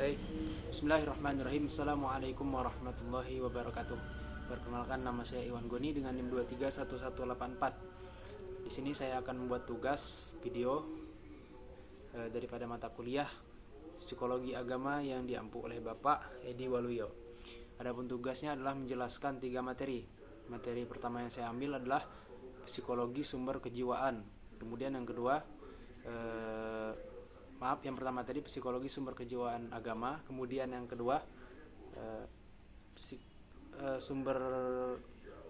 Baik, Bismillahirrahmanirrahim. Assalamualaikum warahmatullahi wabarakatuh. Perkenalkan, nama saya Iwan Goni dengan NIM 231184. Di sini saya akan membuat tugas video daripada mata kuliah Psikologi Agama yang diampu oleh Bapak Edi Waluyo. Adapun tugasnya adalah menjelaskan 3 materi. Materi pertama yang saya ambil adalah Psikologi Sumber Kejiwaan. Kemudian yang kedua, yang pertama tadi Psikologi Sumber Kejiwaan Agama. Kemudian yang kedua, sumber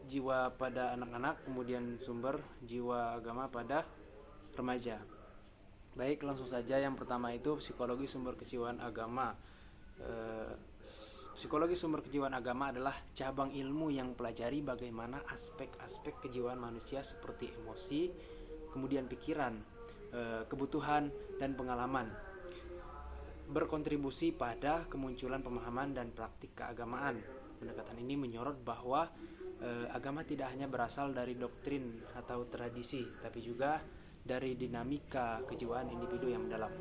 jiwa pada anak-anak. Kemudian sumber jiwa agama pada remaja. Baik, langsung saja. Yang pertama itu Psikologi Sumber Kejiwaan Agama. Psikologi Sumber Kejiwaan Agama adalah cabang ilmu yang pelajari bagaimana aspek-aspek kejiwaan manusia seperti emosi, kemudian pikiran, kebutuhan, dan pengalaman, berkontribusi pada kemunculan pemahaman dan praktik keagamaan. Pendekatan ini menyorot bahwa agama tidak hanya berasal dari doktrin atau tradisi, tapi juga dari dinamika kejiwaan individu yang mendalam.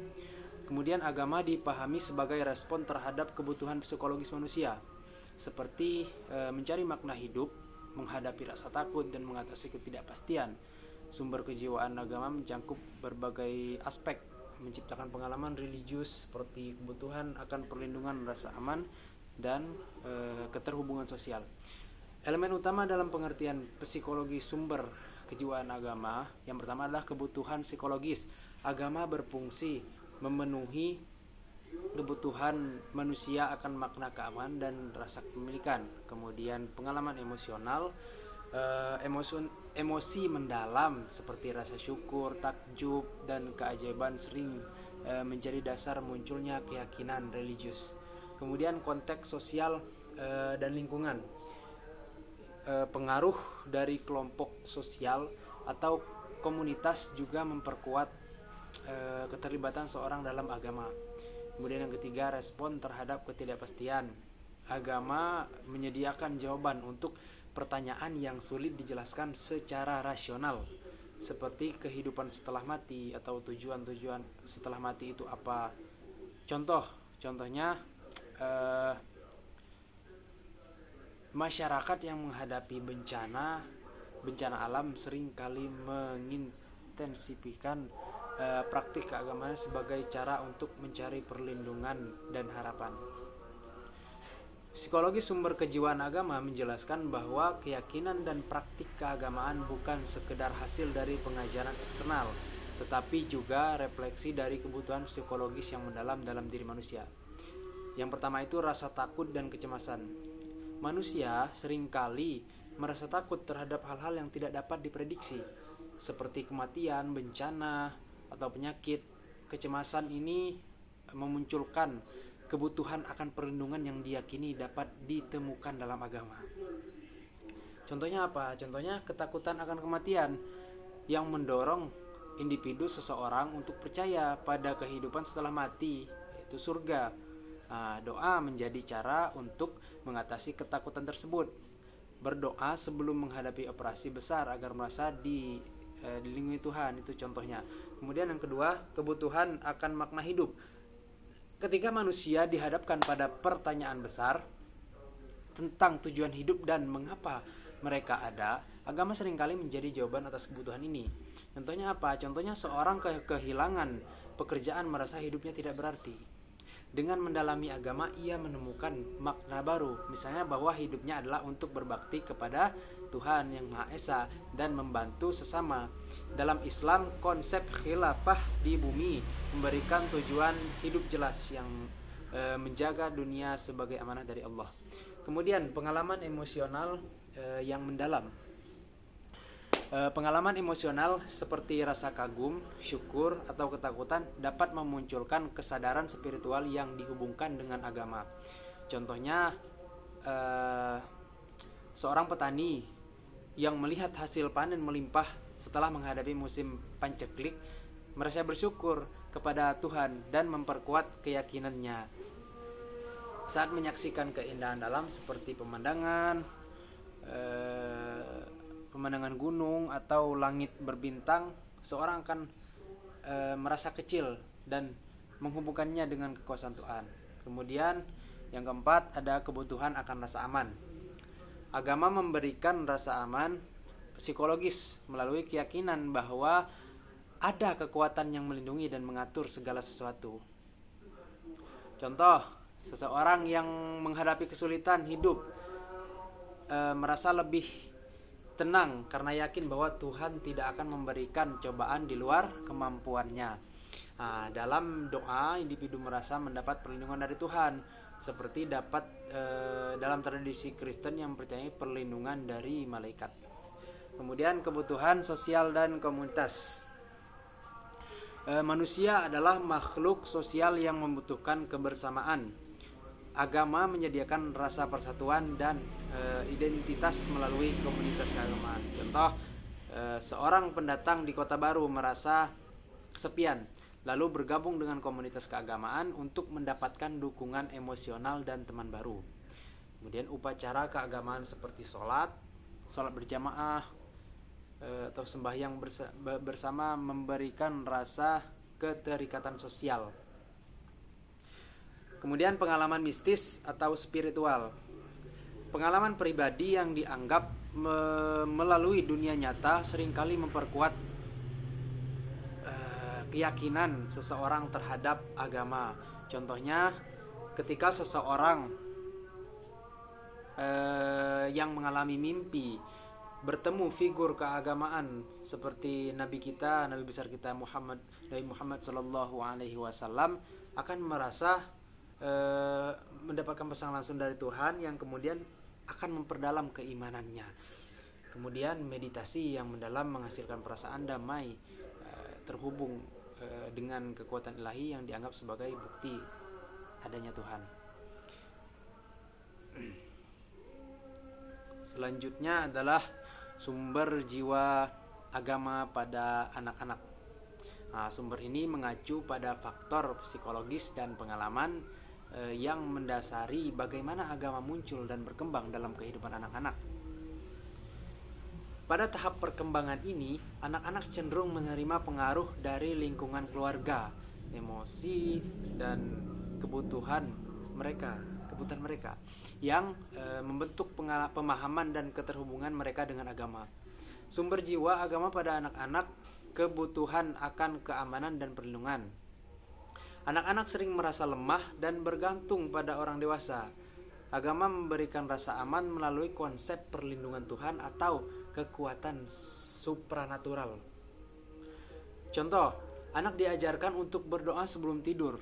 Kemudian agama dipahami sebagai respon terhadap kebutuhan psikologis manusia, seperti mencari makna hidup, menghadapi rasa takut, dan mengatasi ketidakpastian. Sumber kejiwaan agama mencakup berbagai aspek, menciptakan pengalaman religius seperti kebutuhan akan perlindungan, rasa aman, dan keterhubungan sosial. Elemen utama dalam pengertian psikologi sumber kejiwaan agama, yang pertama adalah kebutuhan psikologis. Agama berfungsi memenuhi kebutuhan manusia akan makna keamanan dan rasa kepemilikan. Kemudian pengalaman emosional, emosi mendalam seperti rasa syukur, takjub, dan keajaiban sering menjadi dasar munculnya keyakinan religius. Kemudian konteks sosial dan lingkungan, pengaruh dari kelompok sosial atau komunitas juga memperkuat keterlibatan seorang dalam agama. Kemudian yang ketiga, respon terhadap ketidakpastian. Agama menyediakan jawaban untuk pertanyaan yang sulit dijelaskan secara rasional, seperti kehidupan setelah mati atau tujuan-tujuan setelah mati itu apa. Contohnya masyarakat yang menghadapi bencana alam seringkali mengintensifikan praktik keagamaan sebagai cara untuk mencari perlindungan dan harapan. Psikologi sumber kejiwaan agama menjelaskan bahwa keyakinan dan praktik keagamaan bukan sekedar hasil dari pengajaran eksternal, tetapi juga refleksi dari kebutuhan psikologis yang mendalam dalam diri manusia. Yang pertama itu rasa takut dan kecemasan. Manusia seringkali merasa takut terhadap hal-hal yang tidak dapat diprediksi, seperti kematian, bencana, atau penyakit. Kecemasan ini memunculkan kebutuhan akan perlindungan yang diyakini dapat ditemukan dalam agama. Contohnya apa? Contohnya ketakutan akan kematian yang mendorong individu seseorang untuk percaya pada kehidupan setelah mati, yaitu surga. Doa menjadi cara untuk mengatasi ketakutan tersebut. Berdoa sebelum menghadapi operasi besar agar merasa dilindungi Tuhan, itu contohnya. Kemudian yang kedua, kebutuhan akan makna hidup. Ketika manusia dihadapkan pada pertanyaan besar tentang tujuan hidup dan mengapa mereka ada, agama seringkali menjadi jawaban atas kebutuhan ini. Contohnya apa? Contohnya seorang kehilangan pekerjaan merasa hidupnya tidak berarti. Dengan mendalami agama, ia menemukan makna baru, misalnya bahwa hidupnya adalah untuk berbakti kepada Tuhan yang Maha Esa dan membantu sesama. Dalam Islam, konsep khilafah di bumi memberikan tujuan hidup jelas yang menjaga dunia sebagai amanah dari Allah. Kemudian pengalaman emosional yang mendalam. Pengalaman emosional seperti rasa kagum, syukur, atau ketakutan dapat memunculkan kesadaran spiritual yang dihubungkan dengan agama. Contohnya, seorang petani yang melihat hasil panen melimpah setelah menghadapi musim panceklik merasa bersyukur kepada Tuhan dan memperkuat keyakinannya. Saat menyaksikan keindahan alam seperti pemandangan gunung atau langit berbintang, seorang akan merasa kecil dan menghubungkannya dengan kekuasaan Tuhan. Kemudian yang keempat ada kebutuhan akan rasa aman. Agama memberikan rasa aman psikologis melalui keyakinan bahwa ada kekuatan yang melindungi dan mengatur segala sesuatu. Contoh, seseorang yang menghadapi kesulitan hidup merasa lebih tenang karena yakin bahwa Tuhan tidak akan memberikan cobaan di luar kemampuannya. Dalam doa, individu merasa mendapat perlindungan dari Tuhan, seperti dapat dalam tradisi Kristen yang percaya perlindungan dari malaikat. Kemudian kebutuhan sosial dan komunitas. Manusia adalah makhluk sosial yang membutuhkan kebersamaan. Agama menyediakan rasa persatuan dan identitas melalui komunitas keagamaan. Contoh, seorang pendatang di kota baru merasa kesepian, lalu bergabung dengan komunitas keagamaan untuk mendapatkan dukungan emosional dan teman baru. Kemudian upacara keagamaan seperti sholat berjamaah atau sembahyang bersama memberikan rasa keterikatan sosial. Kemudian pengalaman mistis atau spiritual. Pengalaman pribadi yang dianggap melalui dunia nyata seringkali memperkuat keyakinan seseorang terhadap agama. Contohnya, ketika seseorang yang mengalami mimpi bertemu figur keagamaan seperti Nabi besar kita Nabi Muhammad Sallallahu Alaihi Wasallam, akan merasa mendapatkan pesan langsung dari Tuhan yang kemudian akan memperdalam keimanannya. Kemudian meditasi yang mendalam menghasilkan perasaan damai terhubung dengan kekuatan ilahi yang dianggap sebagai bukti adanya Tuhan. Selanjutnya adalah sumber jiwa agama pada anak-anak. Sumber ini mengacu pada faktor psikologis dan pengalaman yang mendasari bagaimana agama muncul dan berkembang dalam kehidupan anak-anak. Pada tahap perkembangan ini, anak-anak cenderung menerima pengaruh dari lingkungan keluarga, emosi, dan kebutuhan mereka yang membentuk pemahaman dan keterhubungan mereka dengan agama. Sumber jiwa agama pada anak-anak, kebutuhan akan keamanan dan perlindungan. Anak-anak sering merasa lemah dan bergantung pada orang dewasa. Agama memberikan rasa aman melalui konsep perlindungan Tuhan atau kekuatan supranatural. Contoh, anak diajarkan untuk berdoa sebelum tidur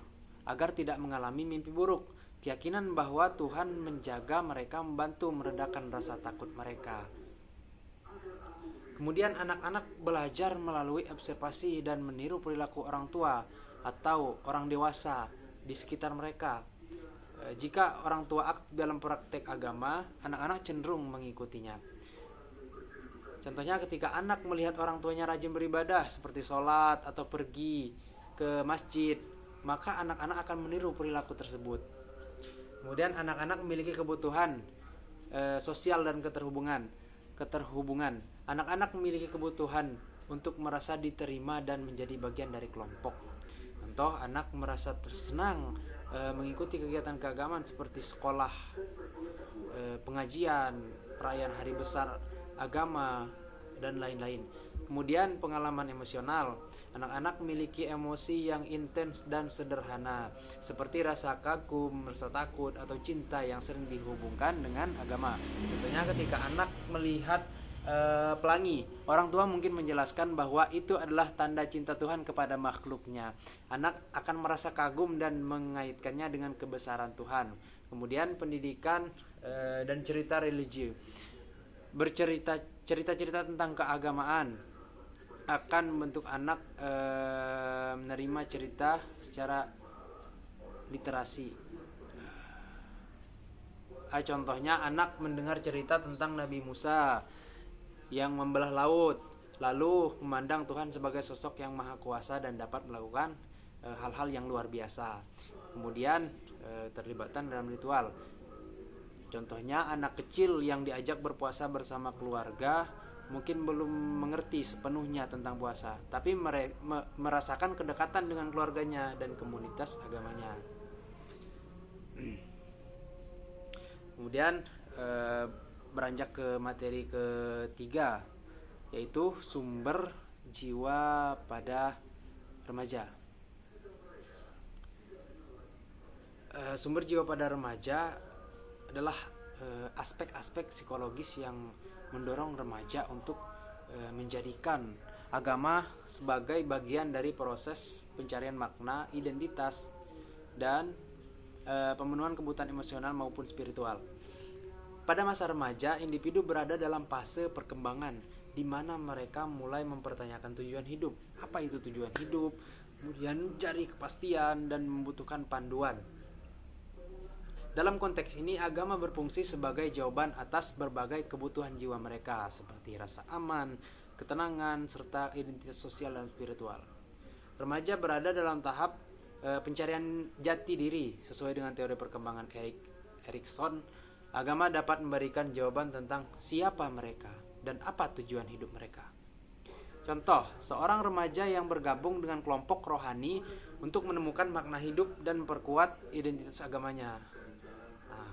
agar tidak mengalami mimpi buruk. Keyakinan bahwa Tuhan menjaga mereka membantu meredakan rasa takut mereka. Kemudian anak-anak belajar melalui observasi dan meniru perilaku orang tua atau orang dewasa di sekitar mereka. Jika orang tua aktif dalam praktek agama, anak-anak cenderung mengikutinya. Contohnya ketika anak melihat orang tuanya rajin beribadah seperti sholat atau pergi ke masjid, maka anak-anak akan meniru perilaku tersebut. Kemudian anak-anak memiliki kebutuhan sosial dan keterhubungan. Anak-anak memiliki kebutuhan untuk merasa diterima dan menjadi bagian dari kelompok. Contoh, anak merasa tersenang mengikuti kegiatan keagamaan seperti sekolah, pengajian, perayaan hari besar agama, dan lain-lain. Kemudian pengalaman emosional. Anak-anak memiliki emosi yang intens dan sederhana, seperti rasa kagum, rasa takut, atau cinta yang sering dihubungkan dengan agama. Contohnya ketika anak melihat pelangi, orang tua mungkin menjelaskan bahwa itu adalah tanda cinta Tuhan kepada makhluknya. Anak akan merasa kagum dan mengaitkannya dengan kebesaran Tuhan. Kemudian pendidikan dan cerita religi. Cerita-cerita tentang keagamaan akan membentuk anak menerima cerita secara literasi. Contohnya anak mendengar cerita tentang Nabi Musa yang membelah laut, lalu memandang Tuhan sebagai sosok yang maha kuasa dan dapat melakukan hal-hal yang luar biasa. Kemudian terlibatan dalam ritual. Contohnya anak kecil yang diajak berpuasa bersama keluarga mungkin belum mengerti sepenuhnya tentang puasa, tapi merasakan kedekatan dengan keluarganya dan komunitas agamanya. Kemudian beranjak ke materi ketiga, yaitu sumber jiwa pada remaja. Sumber jiwa pada remaja adalah aspek-aspek psikologis yang mendorong remaja untuk menjadikan agama sebagai bagian dari proses pencarian makna, identitas, dan pemenuhan kebutuhan emosional maupun spiritual. Pada masa remaja, individu berada dalam fase perkembangan di mana mereka mulai mempertanyakan tujuan hidup. Apa itu tujuan hidup? Kemudian mencari kepastian dan membutuhkan panduan. Dalam konteks ini, agama berfungsi sebagai jawaban atas berbagai kebutuhan jiwa mereka, seperti rasa aman, ketenangan, serta identitas sosial dan spiritual. Remaja berada dalam tahap pencarian jati diri. Sesuai dengan teori perkembangan Erikson, agama dapat memberikan jawaban tentang siapa mereka dan apa tujuan hidup mereka. Contoh, seorang remaja yang bergabung dengan kelompok rohani untuk menemukan makna hidup dan memperkuat identitas agamanya.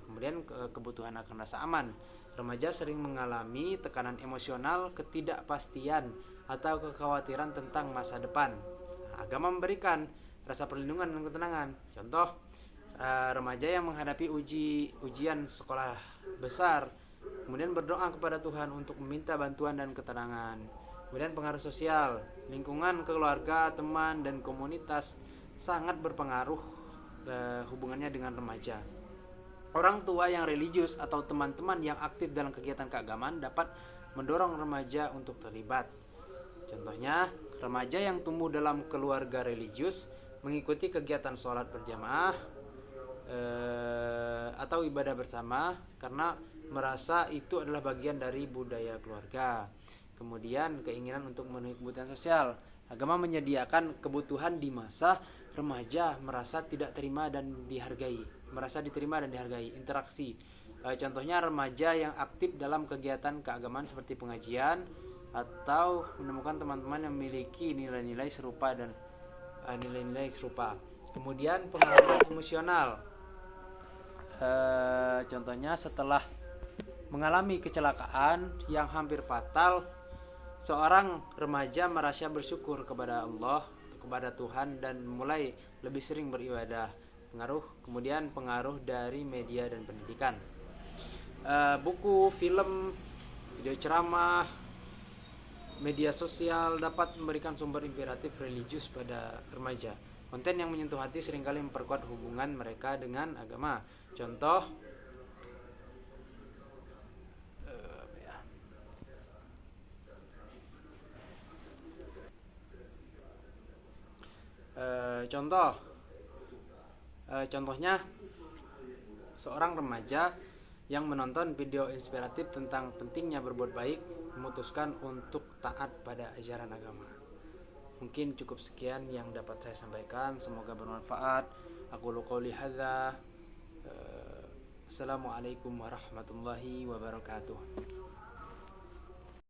Kemudian kebutuhan akan rasa aman. Remaja sering mengalami tekanan emosional, ketidakpastian, atau kekhawatiran tentang masa depan. Agama memberikan rasa perlindungan dan ketenangan. Contoh, remaja yang menghadapi ujian sekolah besar, kemudian berdoa kepada Tuhan untuk meminta bantuan dan ketenangan. Kemudian pengaruh sosial, lingkungan keluarga, teman, dan komunitas sangat berpengaruh hubungannya dengan remaja. Orang tua yang religius atau teman-teman yang aktif dalam kegiatan keagamaan dapat mendorong remaja untuk terlibat. Contohnya, remaja yang tumbuh dalam keluarga religius mengikuti kegiatan sholat berjamaah atau ibadah bersama karena merasa itu adalah bagian dari budaya keluarga. Kemudian keinginan untuk memenuhi kebutuhan sosial. Agama menyediakan kebutuhan di masa remaja merasa diterima dan dihargai. Interaksi. Contohnya remaja yang aktif dalam kegiatan keagamaan seperti pengajian atau menemukan teman-teman yang memiliki nilai-nilai serupa. Kemudian pengaruh emosional. Contohnya setelah mengalami kecelakaan yang hampir fatal, seorang remaja merasa bersyukur kepada Allah, kepada Tuhan, dan mulai lebih sering beribadah. Kemudian pengaruh dari media dan pendidikan. Buku, film, video ceramah, media sosial dapat memberikan sumber inspiratif religius pada remaja. Konten yang menyentuh hati seringkali memperkuat hubungan mereka dengan agama. Contoh, contohnya seorang remaja yang menonton video inspiratif tentang pentingnya berbuat baik memutuskan untuk taat pada ajaran agama. Mungkin cukup sekian yang dapat saya sampaikan, semoga bermanfaat. Aku qouli hadza. Assalamualaikum warahmatullahi wabarakatuh.